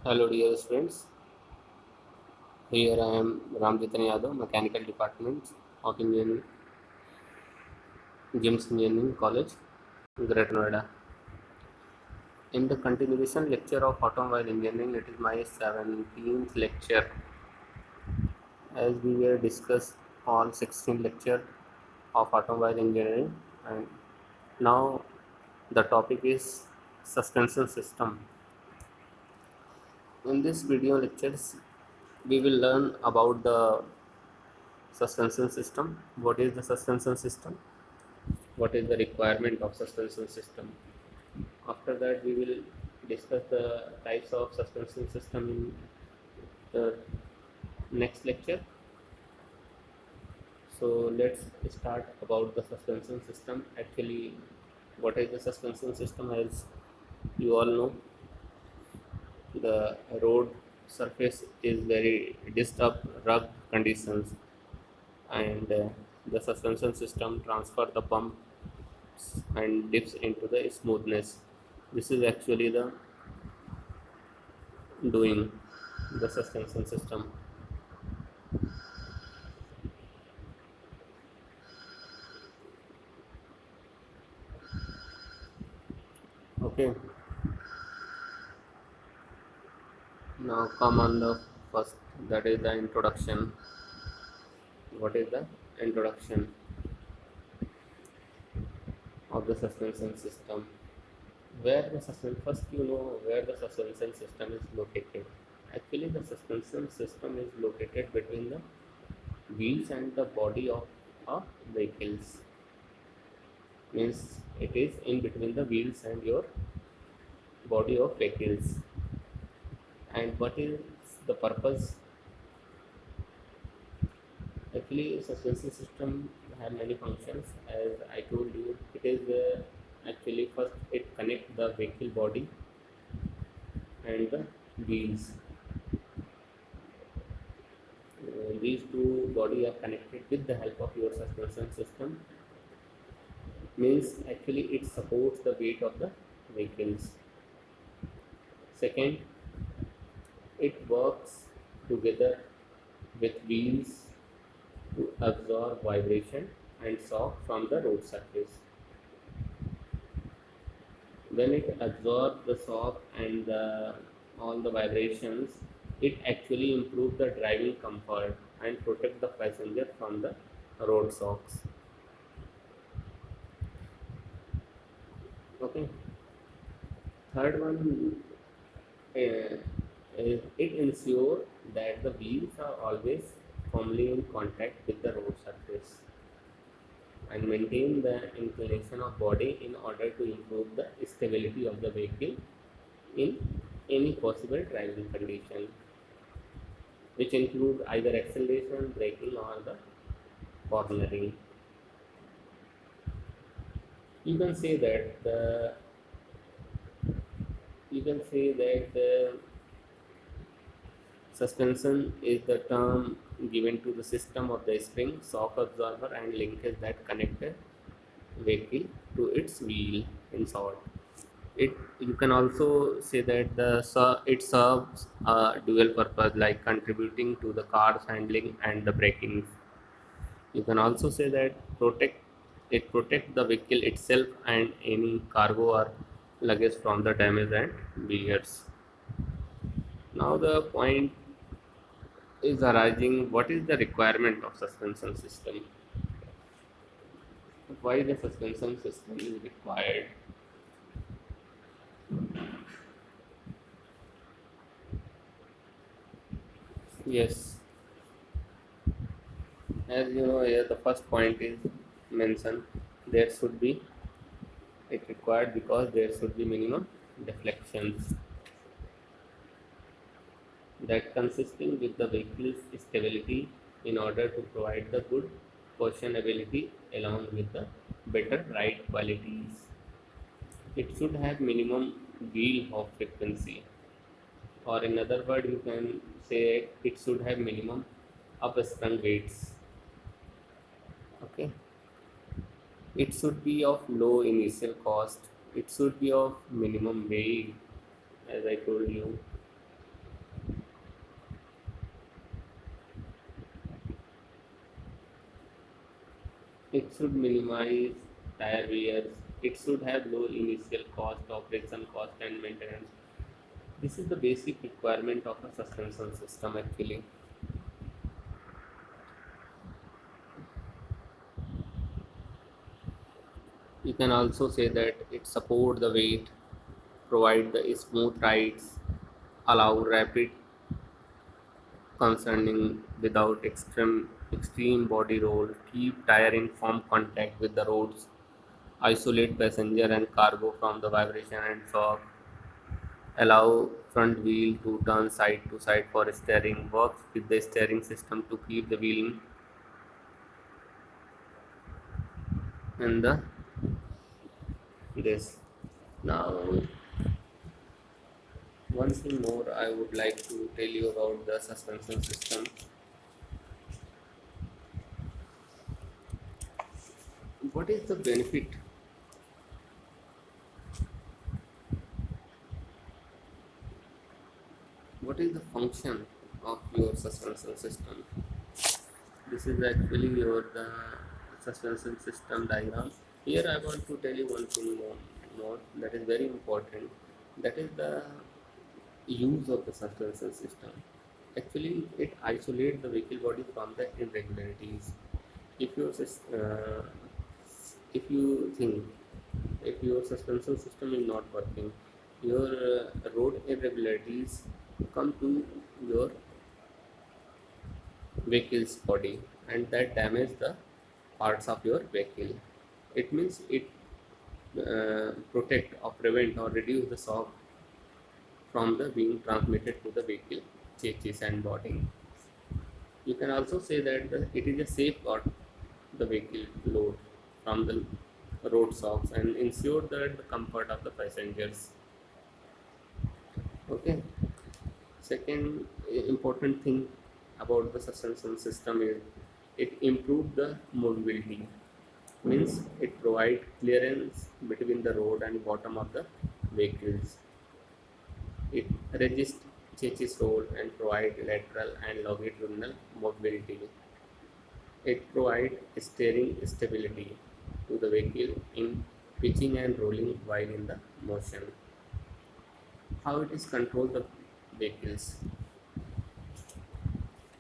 Hello dear friends, here I am Ramjitan Yadav, Mechanical Department of Engineering, GIMS Engineering College, Greater Noida. In the continuation lecture of Automobile Engineering, it is my 17th lecture as we were discussed all 16 lecture of Automobile Engineering, and now the topic is suspension system. In this video lectures, we will learn about the suspension system. What is the suspension system? What is the requirement of suspension system? After that, we will discuss the types of suspension system in the next lecture. So let's start about the suspension system. Actually, what is the suspension system? As you all know, the road surface is very disturbed rugged conditions, and the suspension system transfer the bumps and dips into the smoothness. This is actually the doing the suspension system. Okay, now come on the first, that is the introduction. What is the introduction of the suspension system? Where the suspension, first you know where the suspension system is located. Actually, the suspension system is located between the wheels and the body of a vehicles. Means it is in between the wheels and your body of vehicles. And what is the purpose? Actually, suspension system have many functions. As I told you, it is actually first it connect the vehicle body and the wheels. These two body are connected with the help of your suspension system. Means actually it supports the weight of the vehicles. Second, it works together with wheels to absorb vibration and shock from the road surface. When it absorbs the shock and all the vibrations, it actually improves the driving comfort and protect the passenger from the road shocks. Okay. Third one is it ensures that the wheels are always firmly in contact with the road surface and maintain the inclination of body in order to improve the stability of the vehicle in any possible driving condition, which include either acceleration, braking, or the cornering. You can say that the you can say that the suspension is the term given to the system of the spring, shock absorber, and linkage that connect the vehicle to its wheel. In short, it you can also say that it serves a dual purpose, like contributing to the car's handling and the braking. You can also say that protect the vehicle itself and any cargo or luggage from the damage and wears. Now the point is arising, what is the requirement of suspension system? Why the suspension system is required? Yes, as you know here the first point is mentioned, there should be it required because there should be minimum deflections that consisting with the vehicle's stability in order to provide the good positionability along with the better ride qualities. It should have minimum wheel hop frequency, or in other word, you can say it should have minimum upsprung weights. Okay, it should be of low initial cost. It should be of minimum weight, as I told you. It should minimize tire wear. It should have low initial cost, operation cost, and maintenance. This is the basic requirement of a suspension system actually. You can also say that it support the weight, provide the smooth rides, allow rapid concerning without extreme body roll, keep tire in firm contact with the roads, isolate passenger and cargo from the vibration and shock, allow front wheel to turn side to side for steering, works with the steering system to keep the wheel in the this. Now, one thing more I would like to tell you about the suspension system. What is the benefit? What is the function of your suspension system? This is actually your suspension system diagram. Here I want to tell you one thing more that is very important. That is the use of the suspension system. Actually, it isolates the vehicle body from the irregularities. If your if you think if your suspension system is not working, your road irregularities come to your vehicle's body and that damage the parts of your vehicle. It means it protect or prevent or reduce the shock from the being transmitted to the vehicle chassis and body. You can also say that it is a safeguard the vehicle load from the road shocks and ensure that the comfort of the passengers. Okay. Second important thing about the suspension system is it improves the mobility. Means it provides clearance between the road and bottom of the vehicles. It resists chassis roll and provides lateral and longitudinal mobility. It provides steering stability to the vehicle in pitching and rolling while in the motion. How it is control the vehicles?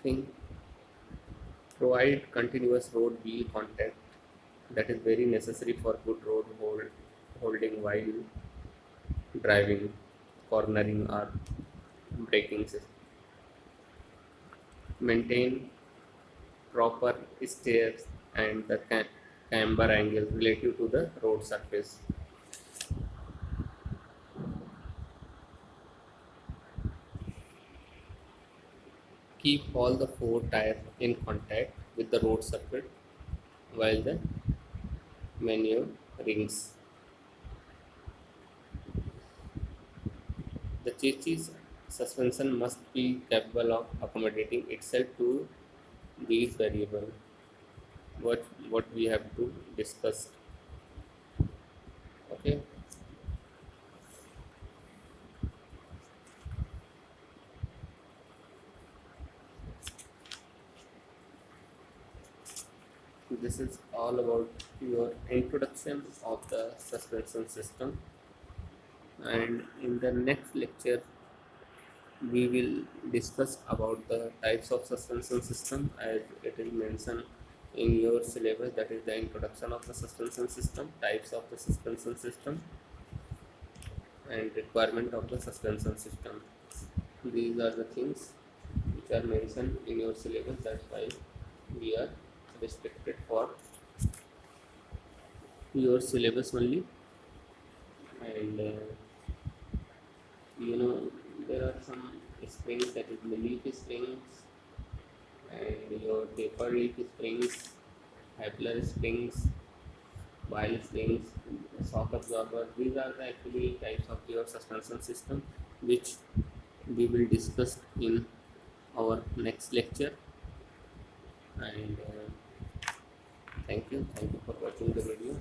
Think provide continuous road wheel contact that is very necessary for good holding while driving, cornering or braking system. Maintain proper stairs and the camber angle relative to the road surface. Keep all the four tires in contact with the road surface while the maneuver rings. The chassis suspension must be capable of accommodating itself to these variables. What we have to discuss. Okay. This is all about your introduction of the suspension system, and in the next lecture we will discuss about the types of suspension system as it is mentioned in your syllabus, that is the introduction of the suspension system, types of the suspension system and requirement of the suspension system. These are the things which are mentioned in your syllabus, that's why we are restricted for your syllabus only. And you know there are some springs, that is the leaf springs and your taper leaf springs, Hepler springs, wheel springs, shock absorber. These are the actually types of your suspension system which we will discuss in our next lecture. And thank you for watching the video.